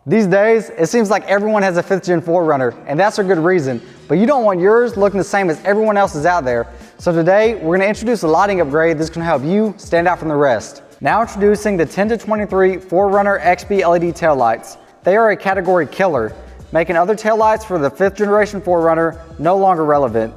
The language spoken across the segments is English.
These days, it seems like everyone has a 5th gen 4Runner, and that's for good reason, but you don't want yours looking the same as everyone else's out there. So today, we're gonna introduce a lighting upgrade that's gonna help you stand out from the rest. Now introducing the 10 to 23 4Runner XP LED taillights. They are a category killer, making other taillights for the 5th generation 4Runner no longer relevant.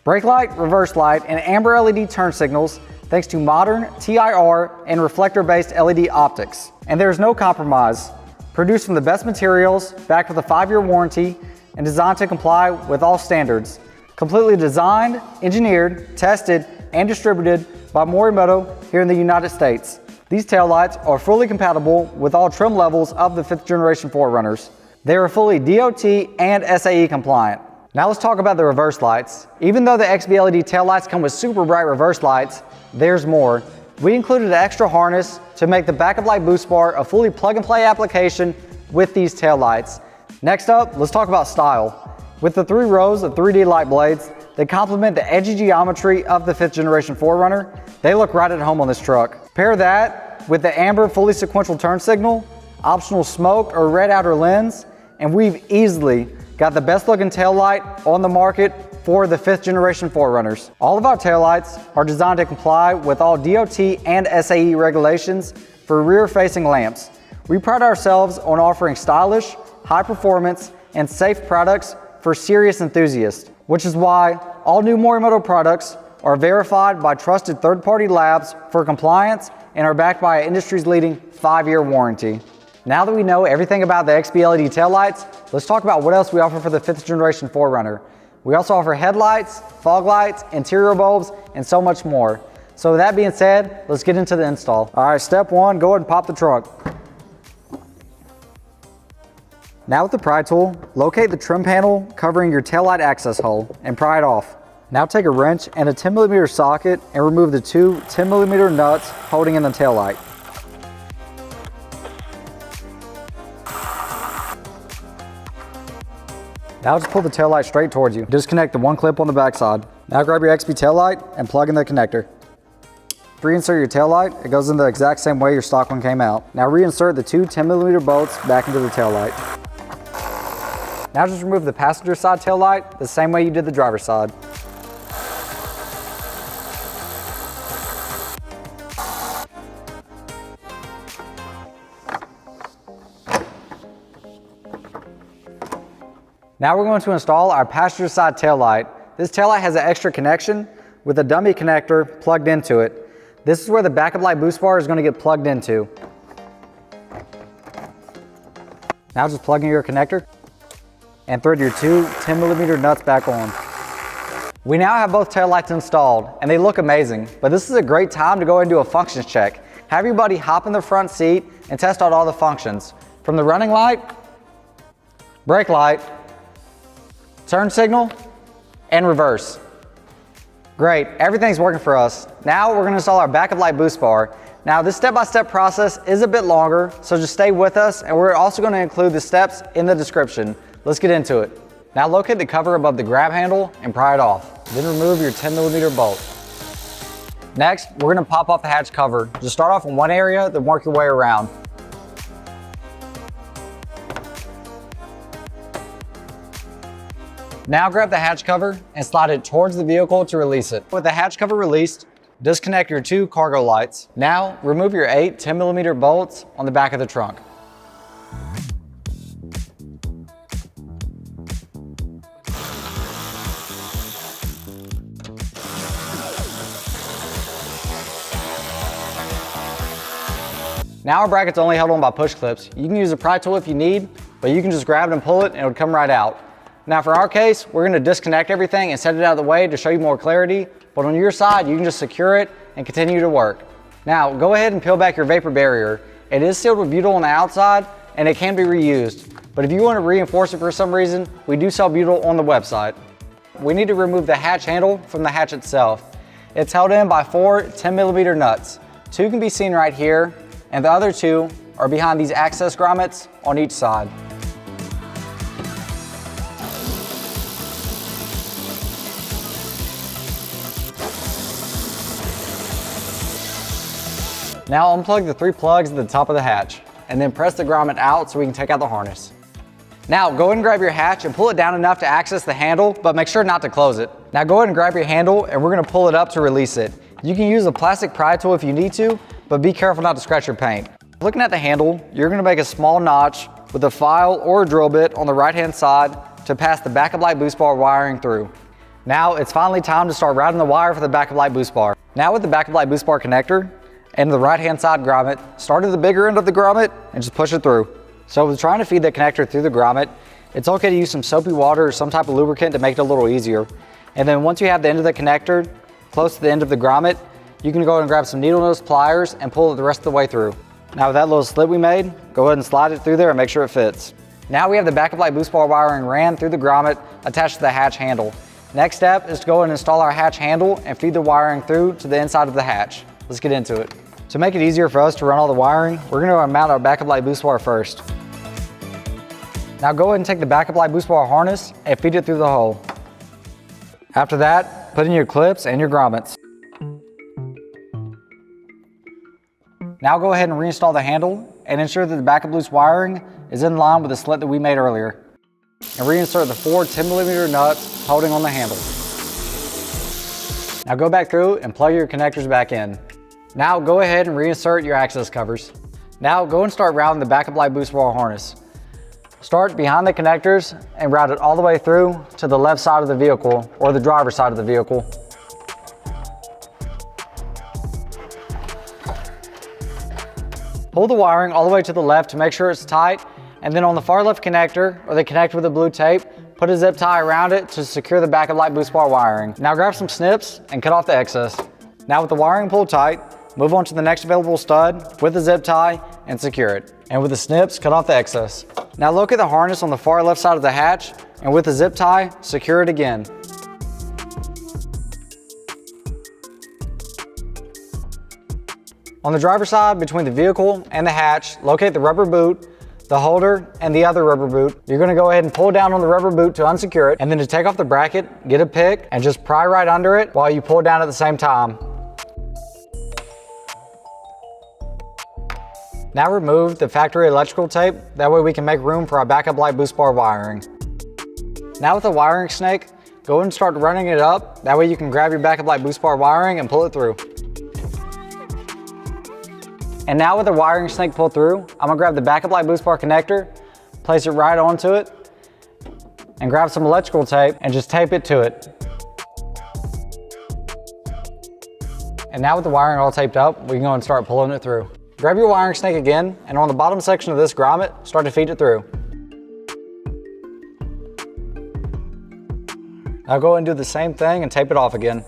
Brake light, reverse light, and amber LED turn signals thanks to modern TIR and reflector-based LED optics. And there's no compromise. Produced from the best materials, backed with a 5-year warranty, and designed to comply with all standards. Completely designed, engineered, tested, and distributed by Morimoto here in the United States. These taillights are fully compatible with all trim levels of the 5th generation 4Runners. They are fully DOT and SAE compliant. Now let's talk about the reverse lights. Even though the XP LED taillights come with super bright reverse lights, there's more. We included an extra harness to make the backup light boost bar a fully plug-and-play application with these taillights. Next up, let's talk about style. With the 3 rows of 3D light blades that complement the edgy geometry of the 5th generation 4Runner, they look right at home on this truck. Pair that with the amber fully sequential turn signal, optional smoked or red outer lens, and we've easily got the best looking taillight on the market for the 5th generation 4Runners. All of our taillights are designed to comply with all DOT and SAE regulations for rear-facing lamps. We pride ourselves on offering stylish, high performance, and safe products for serious enthusiasts, which is why all new Morimoto products are verified by trusted third-party labs for compliance and are backed by an industry's leading 5-year warranty. Now that we know everything about the XP LED taillights, let's talk about what else we offer for the 5th generation 4Runner. We also offer headlights, fog lights, interior bulbs, and so much more. So with that being said, let's get into the install. All right, step 1, go ahead and pop the trunk. Now with the pry tool, locate the trim panel covering your taillight access hole and pry it off. Now take a wrench and a 10mm socket and remove the 2 10mm nuts holding in the taillight. Now just pull the taillight straight towards you. Disconnect the 1 clip on the back side. Now grab your XP taillight and plug in the connector. Reinsert your taillight. It goes in the exact same way your stock one came out. Now reinsert the 2 10mm bolts back into the taillight. Now just remove the passenger side taillight the same way you did the driver's side. Now we're going to install our passenger side taillight. This taillight has an extra connection with a dummy connector plugged into it. This is where the backup light boost bar is going to get plugged into. Now just plug in your connector and thread your 2 10mm nuts back on. We now have both taillights installed and they look amazing, but this is a great time to go and do a functions check. Have your buddy hop in the front seat and test out all the functions. From the running light, brake light, turn signal, and reverse. Great, everything's working for us. Now we're gonna install our backup light boost bar. Now this step-by-step process is a bit longer, so just stay with us, and we're also gonna include the steps in the description. Let's get into it. Now locate the cover above the grab handle and pry it off. Then remove your 10mm bolt. Next, we're gonna pop off the hatch cover. Just start off in one area, then work your way around. Now grab the hatch cover and slide it towards the vehicle to release it. With the hatch cover released, disconnect your 2 cargo lights. Now remove your 8 10mm bolts on the back of the trunk. Now our bracket's only held on by push clips. You can use a pry tool if you need, but you can just grab it and pull it and it would come right out. Now for our case, we're gonna disconnect everything and set it out of the way to show you more clarity, but on your side, you can just secure it and continue to work. Now, go ahead and peel back your vapor barrier. It is sealed with butyl on the outside and it can be reused, but if you wanna reinforce it for some reason, we do sell butyl on the website. We need to remove the hatch handle from the hatch itself. It's held in by 4 10mm nuts. 2 can be seen right here, and the other 2 are behind these access grommets on each side. Now unplug the 3 plugs at the top of the hatch. and then press the grommet out so we can take out the harness. Now go ahead and grab your hatch and pull it down enough to access the handle, but make sure not to close it. Now go ahead and grab your handle and we're gonna pull it up to release it. You can use a plastic pry tool if you need to, but be careful not to scratch your paint. Looking at the handle, you're gonna make a small notch with a file or a drill bit on the right-hand side to pass the backup light boost bar wiring through. Now it's finally time to start routing the wire for the backup light boost bar. Now with the backup light boost bar connector and the right-hand side grommet, start at the bigger end of the grommet and just push it through. So with trying to feed the connector through the grommet, it's okay to use some soapy water or some type of lubricant to make it a little easier. And then once you have the end of the connector close to the end of the grommet, you can go ahead and grab some needle nose pliers and pull it the rest of the way through. Now with that little slit we made, go ahead and slide it through there and make sure it fits. Now we have the backup light boost bar wiring ran through the grommet attached to the hatch handle. Next step is to go ahead and install our hatch handle and feed the wiring through to the inside of the hatch. Let's get into it. To make it easier for us to run all the wiring, we're going to mount our backup light boost bar first. Now go ahead and take the backup light boost bar harness and feed it through the hole. After that, put in your clips and your grommets. Now go ahead and reinstall the handle and ensure that the backup loose wiring is in line with the slit that we made earlier. And reinsert the 4 10mm nuts holding on the handle. Now go back through and plug your connectors back in. Now go ahead and reinsert your access covers. Now go and start routing the backup light boost bar harness. Start behind the connectors and route it all the way through to the left side of the vehicle or the driver's side of the vehicle. Pull the wiring all the way to the left to make sure it's tight, and then on the far left connector or the connector with the blue tape, put a zip tie around it to secure the backup light boost bar wiring. Now grab some snips and cut off the excess. Now with the wiring pulled tight, move on to the next available stud with the zip tie and secure it. And with the snips, cut off the excess. Now look at the harness on the far left side of the hatch, and with the zip tie, secure it again. On the driver's side, between the vehicle and the hatch, locate the rubber boot, the holder, and the other rubber boot. You're gonna go ahead and pull down on the rubber boot to unsecure it, and then to take off the bracket, get a pick, and just pry right under it while you pull down at the same time. Now remove the factory electrical tape, that way we can make room for our backup light boost bar wiring. Now with the wiring snake, go ahead and start running it up, that way you can grab your backup light boost bar wiring and pull it through. And now with the wiring snake pulled through, I'm gonna grab the backup light boost bar connector, place it right onto it, and grab some electrical tape and just tape it to it. And now with the wiring all taped up, we can go and start pulling it through. Grab your wiring snake again, and on the bottom section of this grommet, start to feed it through. Now go ahead and do the same thing and tape it off again.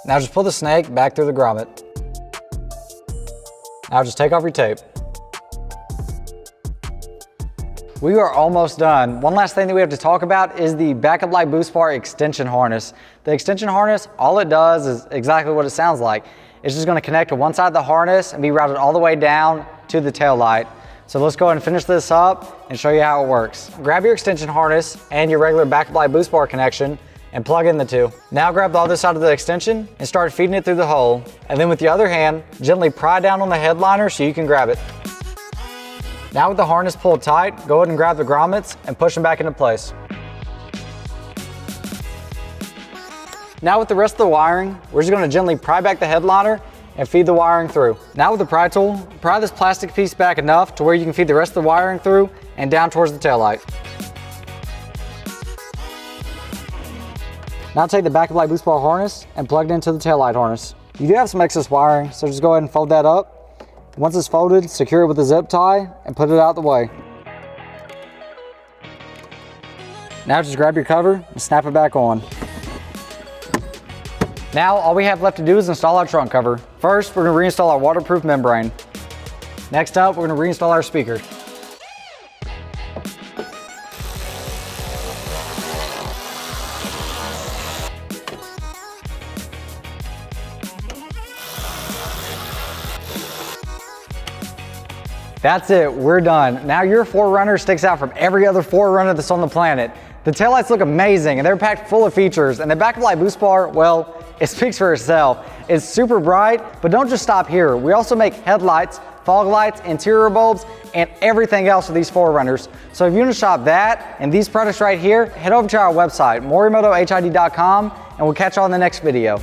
Now just pull the snake back through the grommet. Now just take off your tape. We are almost done. One last thing that we have to talk about is the backup light boost bar extension harness. The extension harness, all it does is exactly what it sounds like. It's just gonna connect to one side of the harness and be routed all the way down to the tail light. So let's go ahead and finish this up and show you how it works. Grab your extension harness and your regular backup light boost bar connection and plug in the two. Now grab the other side of the extension and start feeding it through the hole. And then with the other hand, gently pry down on the headliner so you can grab it. Now with the harness pulled tight, go ahead and grab the grommets and push them back into place. Now with the rest of the wiring, we're just gonna gently pry back the headliner and feed the wiring through. Now with the pry tool, pry this plastic piece back enough to where you can feed the rest of the wiring through and down towards the taillight. Now take the backup light boost bar harness and plug it into the taillight harness. You do have some excess wiring, so just go ahead and fold that up. Once it's folded, secure it with a zip tie and put it out the way. Now just grab your cover and snap it back on. Now all we have left to do is install our trunk cover. First, we're going to reinstall our waterproof membrane. Next up, we're going to reinstall our speaker. That's it, we're done. Now your 4Runner sticks out from every other 4Runner that's on the planet. The taillights look amazing and they're packed full of features, and the backup light boost bar, well, it speaks for itself. It's super bright, but don't just stop here. We also make headlights, fog lights, interior bulbs, and everything else for these 4Runners. So if you want to shop that and these products right here, head over to our website, morimotohid.com, and we'll catch you on the next video.